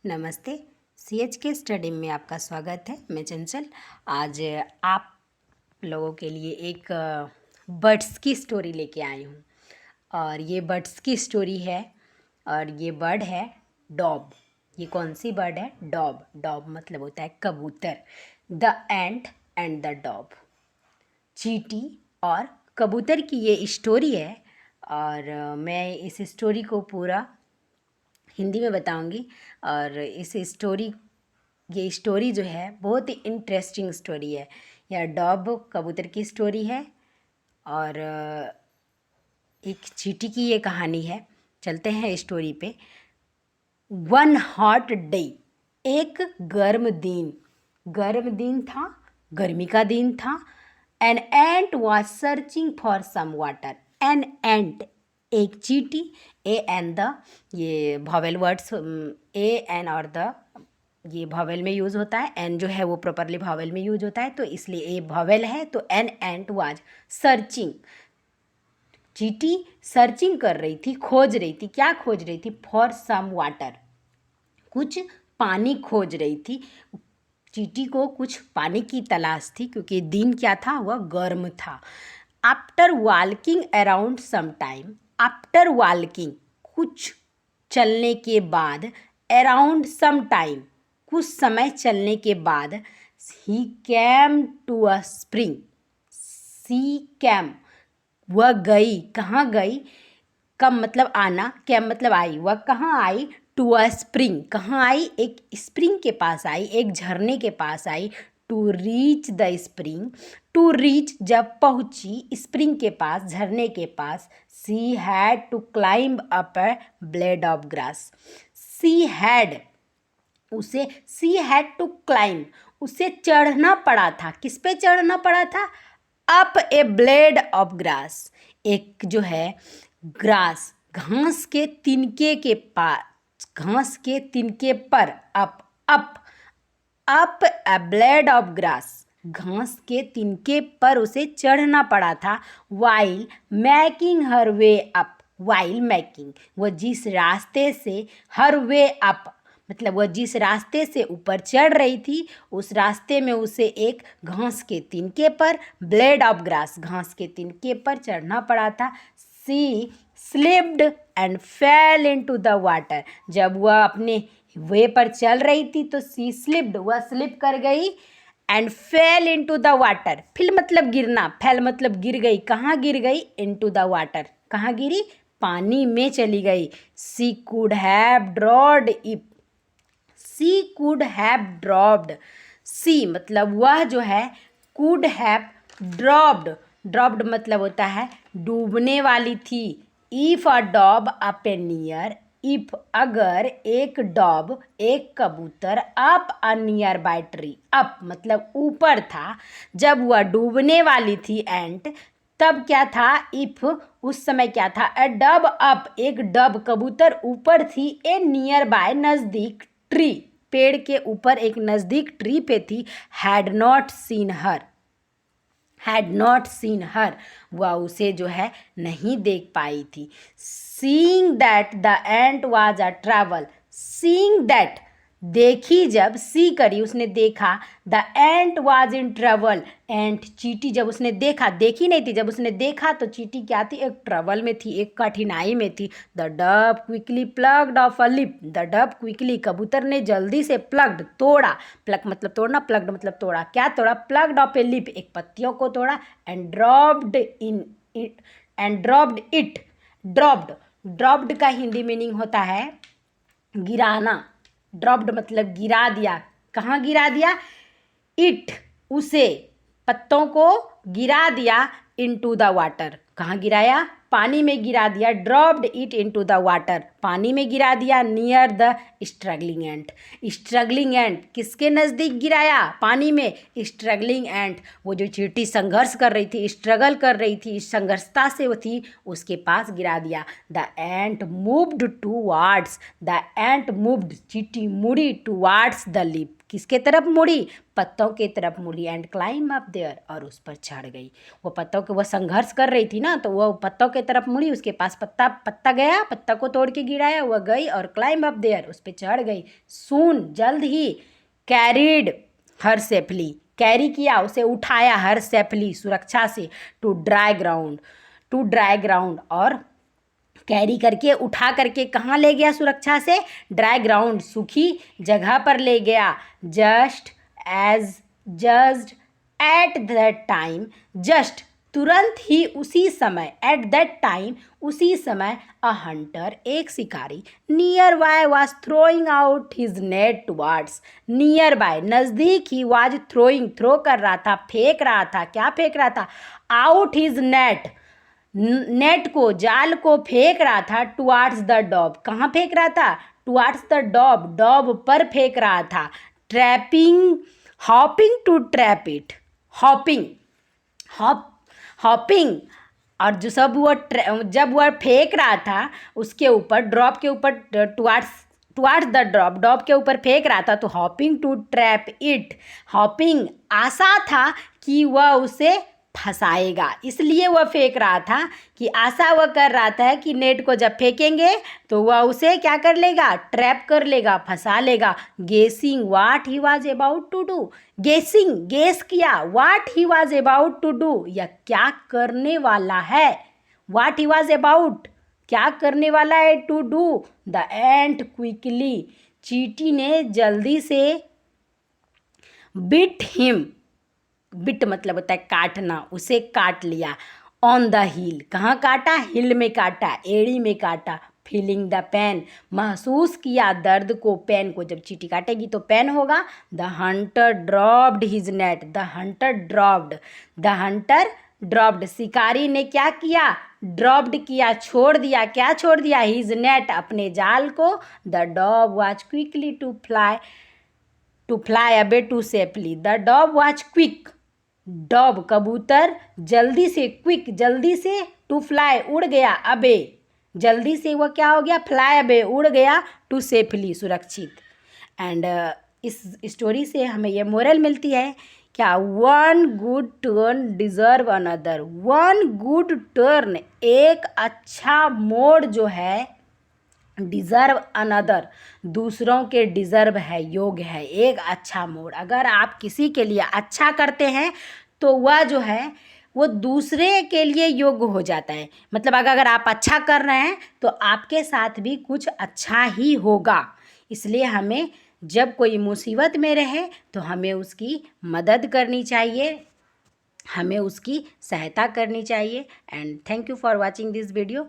नमस्ते। CH के study में आपका स्वागत है। मैं चंचल आज आप लोगों के लिए एक बर्ड्स की स्टोरी लेके आई हूँ और ये बर्ड्स की स्टोरी है और ये बर्ड है डॉब। ये कौन सी बर्ड है? डॉब। डॉब मतलब होता है कबूतर। The ant and the dove. चींटी और कबूतर की ये स्टोरी है और मैं इस स्टोरी को पूरा हिंदी में बताऊंगी और ये स्टोरी जो है बहुत ही इंटरेस्टिंग स्टोरी है। यह डॉब कबूतर की स्टोरी है और एक चींटी की ये कहानी है। चलते हैं स्टोरी पे। वन हॉट डे, एक गर्म दिन था, गर्मी का दिन था। An ant was searching for some water. An ant एक चींटी। ए एन द, ये वॉवेल वर्ड्स ए एन और द ये वॉवेल में यूज़ होता है। एन जो है वो प्रॉपरली वॉवेल में यूज होता है तो इसलिए ए वॉवेल है। तो एन एंट वाज सर्चिंग, चींटी सर्चिंग कर रही थी, खोज रही थी। क्या खोज रही थी? फॉर सम वाटर, कुछ पानी खोज रही थी। चींटी को कुछ पानी की तलाश थी क्योंकि दिन क्या था? वह गर्म था। After walking around some time, after walking कुछ चलने के बाद, अराउंड सम टाइम कुछ समय चलने के बाद, he came to a spring. She came वह गई। कहाँ गई? कम मतलब आना, कैम मतलब आई। वह कहाँ आई? To a spring. कहाँ आई? एक स्प्रिंग के पास आई, एक झरने के पास आई। To reach the spring, to reach जब पहुंची स्प्रिंग के पास, झरने के पास, she had to climb up a blade of grass. She had she had to climb, उसे चढ़ना पड़ा था। किस पे चढ़ना पड़ा था? Up a blade of grass, एक जो है ग्रास, घास के तिनके के पास, घास के तिनके पर। Up up up a blade of grass, घास के तिनके पर उसे चढ़ना पड़ा था। वाइल मैकिंग हर वे अप, वाइल मैकिंग वह जिस रास्ते से, हर वे अप मतलब वह जिस रास्ते से ऊपर चढ़ रही थी उस रास्ते में उसे एक घास के तिनके पर, ब्लेड ऑफ ग्रास, घास के तिनके पर चढ़ना पड़ा था। She slipped and fell into the water, जब वह अपने वे पर चल रही थी तो सी स्लिप्ड वह स्लिप कर गई। And fell into the water, fell मतलब गिरना, फेल मतलब गिर गई। कहाँ गिर गई? इनटू द वाटर, कहाँ गिरी? पानी में चली गई। She could have drowned if, she could have dropped, she मतलब वह जो है, कुड हैव ड्रॉप्ड, ड्रॉप्ड मतलब होता है डूबने वाली थी। If a dove up a near, if अगर एक डॉब एक कबूतर, up a nearby tree, up मतलब ऊपर था जब वह डूबने वाली थी एंट, तब क्या था? इफ उस समय क्या था? ए डब अप, एक डब कबूतर ऊपर थी, ए नियर बाय नज़दीक, ट्री पेड़ के ऊपर एक नज़दीक ट्री पे थी। Had not seen her, had not seen her वह उसे जो है नहीं देख पाई थी। Seeing that the ant was a travel, seeing that देखी, जब सी करी उसने देखा, the ant was in trouble, ant चींटी जब उसने देखा, देखी नहीं थी, जब उसने देखा तो चींटी क्या थी? एक ट्रबल में थी, एक कठिनाई में थी। The dove quickly plucked off a leaf, the dove quickly कबूतर ने जल्दी से प्लग्ड तोड़ा, प्लग मतलब तोड़ना, प्लग्ड मतलब तोड़ा। क्या तोड़ा? प्लग्ड ऑफ ए लिप, एक पत्तियों को तोड़ा। And dropped in it, and dropped it, dropped, dropped का हिंदी मीनिंग होता है गिराना। ड्रॉप्ड मतलब गिरा दिया। कहाँ गिरा दिया? इट उसे, पत्तों को गिरा दिया। इनटू द वाटर, कहाँ गिराया? पानी में गिरा दिया। Dropped it into the water, पानी में गिरा दिया। Near the struggling ant, struggling ant किसके नज़दीक गिराया? पानी में। स्ट्रगलिंग एंट वो जो चींटी संघर्ष कर रही थी, स्ट्रगल कर रही थी, संघर्षता से वो थी, उसके पास गिरा दिया। The ant moved towards, the ant moved चींटी मुड़ी टू वार्ड्स द लिप, किसके तरफ मुड़ी, पत्तों के तरफ मुड़ी, एंड क्लाइम अप देयर, और उस पर चढ़ गई। वो पत्तों के, वो संघर्ष कर रही थी ना, तो वो पत्तों के तरफ मुड़ी, उसके पास पत्ता गया, पत्ता को तोड़ के गिराया, वह गई और क्लाइम अप देयर, उस पर चढ़ गई। सून, जल्द ही, कैरिड हर सेफली, कैरी किया, उसे उठाया, हर सेफली, सुरक्षा से, टू ड्राई ग्राउंड, और कैरी करके, उठा करके कहाँ ले गया सुरक्षा से, ड्राई ग्राउंड, सूखी जगह पर ले गया। Just at that time, just तुरंत ही, उसी समय, एट दैट टाइम, उसी समय, अ हंटर, एक शिकारी, near by was throwing out his net towards, near by, नज़दीक ही, वाज थ्रोइंग, थ्रो कर रहा था, फेंक रहा था, क्या फेंक रहा था, आउट हिज नेट को, जाल को फेंक रहा था, टुवार्ड्स द डॉब, कहाँ फेंक रहा था, टुवार्ड्स द डॉब पर फेंक रहा था, hopping to trap it, hopping, और जो सब वो जब वह फेंक रहा था उसके ऊपर, ड्रॉप के ऊपर, टुवार्ड्स द डॉब के ऊपर फेंक रहा था, तो hopping to trap it, hopping, आशा था कि वह उसे फंसाएगा, इसलिए वह फेंक रहा था, कि आशा वह कर रहा था कि नेट को जब फेंकेंगे तो वह उसे क्या कर लेगा, ट्रैप कर लेगा, फंसा लेगा। Guessing what he was about to do, guess किया, what he was about to do, या क्या करने वाला है, व्हाट ही वाज अबाउट, क्या करने वाला है, to do, the ant quickly, चींटी ने जल्दी से, बिट मतलब होता है काटना, उसे काट लिया, ऑन द हिल, कहाँ काटा, हिल में काटा, एड़ी में काटा, फीलिंग द पेन, महसूस किया दर्द को, पेन को, जब चींटी काटेगी तो पेन होगा। The Hunter dropped his net, the Hunter dropped, शिकारी ने क्या किया, ड्रॉप्ड किया, छोड़ दिया, क्या छोड़ दिया, हिज नेट, अपने जाल को, the dove was quickly to fly away to safely, the dove was quick, dove कबूतर, जल्दी से, क्विक, जल्दी से, टू फ्लाई, उड़ गया, अबे, जल्दी से वह क्या हो गया, फ्लाई अबे, उड़ गया, टू सेफली, सुरक्षित। एंड इस स्टोरी से हमें ये मोरल मिलती है क्या, one good turn deserve another, one good turn, एक अच्छा मोड़ जो है, डिज़र्व अनदर, दूसरों के डिज़र्व है, योग्य है, एक अच्छा मोड़, अगर आप किसी के लिए अच्छा करते हैं तो वह जो है वो दूसरे के लिए योग्य हो जाता है, मतलब अगर आप अच्छा कर रहे हैं तो आपके साथ भी कुछ अच्छा ही होगा। इसलिए हमें जब कोई मुसीबत में रहे तो हमें उसकी मदद करनी चाहिए, हमें उसकी सहायता करनी चाहिए। And thank you for watching this video.